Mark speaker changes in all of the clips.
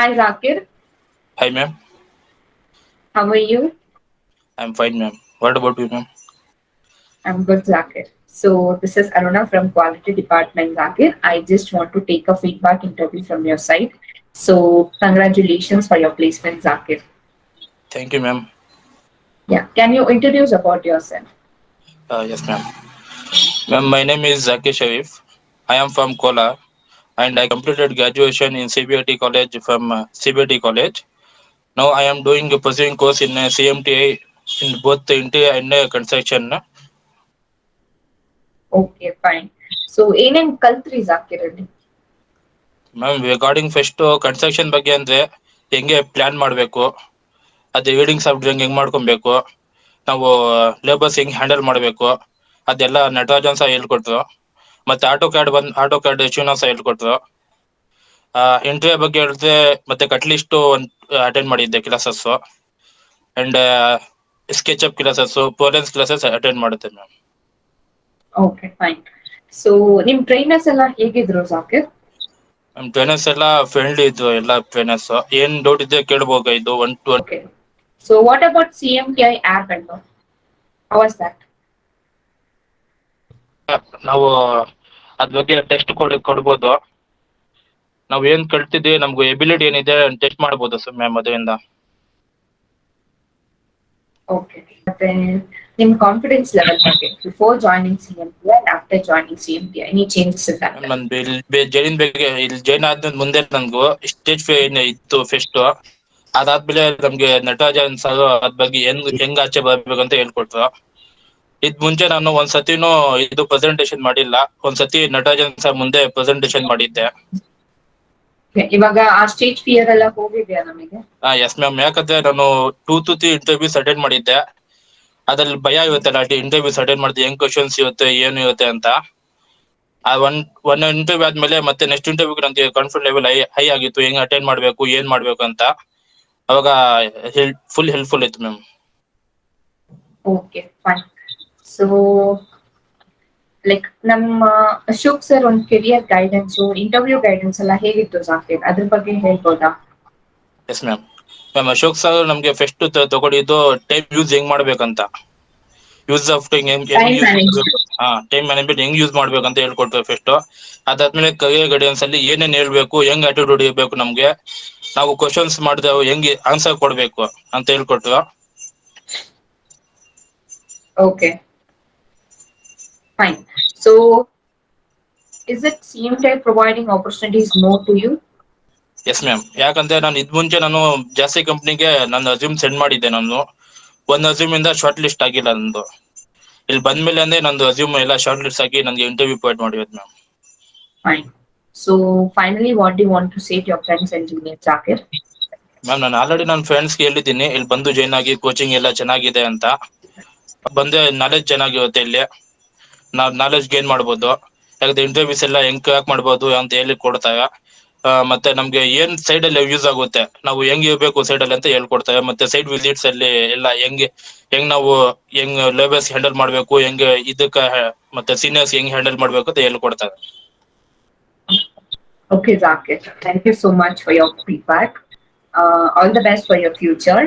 Speaker 1: Hi Zakir,
Speaker 2: Hi, ma'am.
Speaker 1: how are you?
Speaker 2: I'm fine, ma'am. What about you, ma'am?
Speaker 1: I'm good, Zakir. So this is Aruna from Quality Department, Zakir. I just want to take a feedback interview from your side. So congratulations for your placement, Zakir.
Speaker 2: Thank you, ma'am.
Speaker 1: Yeah, can you introduce about yourself?
Speaker 2: Yes, ma'am. Ma'am, my name is Zakir Sharif. I am from Kola and I completed graduation in CBIT college from CBIT college. Now I am doing a pursuing course in CMTI in both the interior and construction.
Speaker 1: Okay, fine. So ಏನೇನ್ ಕಲ್ತ್ರಿ Zakir ಅಲ್ಲಿ?
Speaker 2: Ma'am regarding first construction ಬಗ್ಗೆ ಅಂದ್ರೆ ಹೆಂಗೆ plan ಮಾಡಬೇಕು, ಅದೇ reading software ಹೆಂಗ್ ಮಾಡ್ಕೊಬೇಕು, ನಾವು ಲೇಬರ್ಸ್ ಹೆಂಗ್ ಹ್ಯಾಂಡಲ್ ಮಾಡಬೇಕು, ಅದೆಲ್ಲ ನಟರಾಜನ್ ಸಹ ಹೇಳ್ಕೊಟ್ರು. ಮತ್ತೆ ಆಟೋ ಕ್ಯಾಡ್ ಶಿವನಾಥ್ ಸಹ ಹೇಳ್ಕೊಟ್ರು. ಇಂಟರ್ವ್ಯೂ ಬಗ್ಗೆ ಹೇಳಿದ್ರೆ ಮತ್ತೆ ಕಟ್ಲಿಸ್ಟ್ ಒಂದು ಅಟೆಂಡ್ ಮಾಡಿದ್ದೆ classes and sketch up classes, ಪೋಲೆನ್ಸ್ classes attend ಮಾಡುತ್ತೆ ಮ್ಯಾಮ್.
Speaker 1: Okay, fine. So ನಿಮ್ ಟ್ರೈನರ್ಸ್ ಎಲ್ಲ ಹೇಗಿದ್ರು Zakir?
Speaker 2: ನಮ್ ಟ್ರೈನರ್ಸ್ ಎಲ್ಲ ಫ್ರೆಂಡ್ಲಿ ಇದ್ರು. ಎಲ್ಲ ಟ್ರೈನರ್ಸ್ ಏನ್ ಡೌಟ್ ಇದ್ರೆ ಕೇಳ್ಬೋದು. ಇದು one two
Speaker 1: Okay. So what about CMTI app and all? How was that?
Speaker 2: ನಾವು ಅದ್ರ ಬಗ್ಗೆ ಟೆಸ್ಟ್ ಕೊಡ್ಬೋದು. ನಾವ್ ಏನ್ ಕಲ್ತಿದ್ವಿ, ನಮ್ಗೆ ಎಬಿಲಿಟಿ ಏನಿದೆ ಟೆಸ್ಟ್ ಮಾಡ್ಬೋದು ಸರ್ ಮ್ಯಾಮ್ ಅದರಿಂದ.
Speaker 1: Okay. ಮತ್ತೆ ನಿಮ್ಮ ಕಾನ್ಫಿಡೆನ್ಸ್ ಲೆವೆಲ್ ಬಗ್ಗೆ before joining CMTI and after joining CMTI any changes in that?
Speaker 2: ನನ್ ಜೈನ್ ಬಗ್ಗೆ ಇಲ್ಲಿ ಜೈನ್ ಆದ್ಮೇಲೆ ಮುಂದೆ ನನ್ಗೂ ಸ್ಟೇಜ್ ಇತ್ತು ಫೆಸ್ಟ್. ಅದಾದ್ಮೇಲೆ ನಮ್ಗೆ ನಟರಾಜನ್ ಸರ್ ಅದ್ ಬಗ್ಗೆ ಹೆಂಗ್ ಆಚೆ ಬರ್ಬೇಕಂತ ಹೇಳ್ಕೊಟ್ರು. ಇದ್ ಮುಂಚೆ ನಾನು ಒಂದ್ಸತಿನೂ ಇದು ಪ್ರೆಸೆಂಟೇಶನ್ ಮಾಡಿಲ್ಲ. ಒಂದ್ಸತಿ ನಟರಾಜನ್ ಸರ್ ಮುಂದೆ ಪ್ರೆಸೆಂಟೇಶನ್ ಮಾಡಿದ್ದೆ.
Speaker 1: ಇವಾಗ ಆ ಸ್ಟೇಜ್ ಫಿಯರ್ ಎಲ್ಲ ಹೋಗಿದ್ಯಾ ನಮಗೆ?
Speaker 2: Yes ma'am. ಯಾಕಂದ್ರೆ ನಾನು 2 to 3 ಇಂಟರ್ವ್ಯೂಸ್ ಅಟೆಂಡ್ ಮಾಡಿದ್ದೆ. ಅದ್ರಲ್ಲಿ ಭಯ ಇರುತ್ತಲ್ಲ, ಇಂಟರ್ವ್ಯೂಸ್ ಅಟೆಂಡ್ ಮಾಡಿದ್ರೆ ಹೆಂಗ್ ಕ್ವಶನ್ಸ್ ಇರುತ್ತೆ ಏನು ಇರುತ್ತೆ ಅಂತ. ಆ ಒನ್ ಇಂಟರ್ವ್ಯೂ ಆದ್ಮೇಲೆ ಮತ್ತೆ ನೆಕ್ಸ್ಟ್ ಇಂಟರ್ವ್ಯೂ ನಮ್ಗೆ ಕಾನ್ಫಿಡೆಂಟ್ ಲೆವೆಲ್ ಹೈ ಆಗಿತ್ತು, ಹೆಂಗ್ ಅಟೆಂಡ್ ಮಾಡ್ಬೇಕು ಏನ್ ಮಾಡ್ಬೇಕು ಅಂತ. ಅವಾಗ ಫುಲ್ ಹೆಲ್ಪ್ಫುಲ್ ಇತ್ತು ma'am.
Speaker 1: Okay fine. So like ನಮ್ಮ ಅಶೋಕ್ ಸರ್ ಒಂದು ಕೆರಿಯರ್ ಗೈಡೆನ್ಸ್ ಇಂಟರ್ವ್ಯೂ ಗೈಡೆನ್ಸ್ ಎಲ್ಲ ಹೇಗಿತ್ತು Zakir? ಅದ್ರ ಬಗ್ಗೆ ಹೇಳ್ಬೋದಾ?
Speaker 2: Yes ma'am. Ma'am Ashok sir ನಮ್ಗೆ ಫಸ್ಟ್ ತಗೊಂಡಿದ್ದು ಟೈಮ್ ಯೂಸ್ ಹೆಂಗ್ ಮಾಡ್ಬೇಕಂತ. ಯೂಸ್ ಆಫ್ ಟೈಮ್ ಹೆಂಗ್
Speaker 1: ಟೈಮ್
Speaker 2: ಯೂಸ್
Speaker 1: ಮ್ಯಾನೇಜ್ಮೆಂಟ್.
Speaker 2: ಮಾಡ್ಬೇಕು, ಟೈಮ್ ಮ್ಯಾನೇಜ್ಮೆಂಟ್ ಹೆಂಗ್ ಯೂಸ್ ಮಾಡ್ಬೇಕು ಅಂತ ಹೇಳ್ಕೊಟ್ರು ಫಸ್ಟ್. ಅದಾದ್ಮೇಲೆ ಕರಿಯರ್ ಗೈಡೆನ್ಸ್ ಅಲ್ಲಿ ಏನೇನ್ ಹೇಳ್ಬೇಕು, ಹೆಂಗ್ ಆಟಿಟ್ಯೂಡ್ ಇರ್ಬೇಕು ನಮ್ಗೆ, ನಾವು ಕ್ವಶನ್ಸ್ ಮಾಡಿದ್ರೆ ಹೆಂಗ್ ಆನ್ಸರ್ ಕೊಡ್ಬೇಕು ಅಂತ ಹೇಳ್ಕೊಟ್ರು.
Speaker 1: Okay fine. So is it CMTI providing opportunities more to you?
Speaker 2: Yes ma'am. ಯಾಕಂದ್ರೆ ನಾನು ಇದ್ ಮುಂಚೆ ನಾನು ಜಾಸ್ತಿ ಕಂಪ್ನಿಗೆ ನನ್ನ ರೆಸ್ಯೂಮ್ ಸೆಂಡ್ ಮಾಡಿದ್ದೆ. ನಾನು ಒಂದ್ ರೆಸ್ಯೂಮ್ ಇಂದ ಶಾರ್ಟ್ ಲಿಸ್ಟ್ ಆಗಿಲ್ಲ ನಂದು. ಇಲ್ಲಿ ಬಂದ್ಮೇಲೆ ಅಂದ್ರೆ ನಂದು ರೆಸ್ಯೂಮ್ ಎಲ್ಲ ಶಾರ್ಟ್ ಲಿಸ್ಟ್ ಆಗಿ ನನ್ಗೆ ಇಂಟರ್ವ್ಯೂ ಪ್ರೊವೈಡ್ ಮಾಡಿರೋದು ma'am.
Speaker 1: Fine. So finally, what do you want to say to your friends and juniors, Zakir?
Speaker 2: Ma'am ನಾನು ಆಲ್ರೆಡಿ ನನ್ನ ಫ್ರೆಂಡ್ಸ್ಗೆ ಹೇಳಿದ್ದೀನಿ ಇಲ್ಲಿ ಬಂದು ಜಾಯ್ನ್ ಆಗಿ, ಕೋಚಿಂಗ್ ಎಲ್ಲ ಚೆನ್ನಾಗಿದೆ ಅಂತ. ಬಂದ್ರೆ ನಾಲೆಜ್ ಚೆನ್ನಾಗಿರುತ್ತೆ. ಇಲ್ಲಿ ನಾವ್ ನಾಲೆಜ್ ಗೇನ್ ಮಾಡ್ಬೋದು. ಯಾಕಂದ್ರೆ ಇಂಟರ್ವ್ಯೂಸ್ ಎಲ್ಲ ಹೆಂಗ್ ಕ್ರ್ಯಾಕ್ ಮಾಡ್ಬೋದು ಅಂತ ಹೇಳಿ ಕೊಡ್ತಾರೆ. ಮತ್ತೆ ನಮ್ಗೆ ಏನ್ ಸೈಡ್ ಅಲ್ಲಿ ಯೂಸ್ ಆಗುತ್ತೆ, ನಾವು ಹೆಂಗ್ ಇರ್ಬೇಕು ಸೈಡ್ ಅಲ್ಲಿ ಅಂತ ಹೇಳ್ಕೊಡ್ತಾರೆ. ಮತ್ತೆ ಸೈಡ್ ವಿಸಿಟ್ಸ್ ಅಲ್ಲಿ ಎಲ್ಲ ಹೆಂಗ್ ನಾವು ಲೇಬರ್ಸ್ ಹ್ಯಾಂಡಲ್ ಮಾಡ್ಬೇಕು, ಹೆಂಗ್ ಇದಕ್ಕ ಮತ್ತೆ ಸೀನಿಯರ್ಸ್ ಹೆಂಗ್ ಹ್ಯಾಂಡಲ್ ಮಾಡ್ಬೇಕು ಅಂತ ಹೇಳ್ಕೊಡ್ತಾರೆ.
Speaker 1: Okay, Zakir. Thank you so much for your feedback. All the best for your future.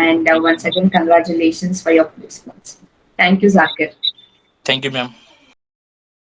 Speaker 1: And once again, congratulations for your placements. Thank you, Zakir.
Speaker 2: Thank you ma'am.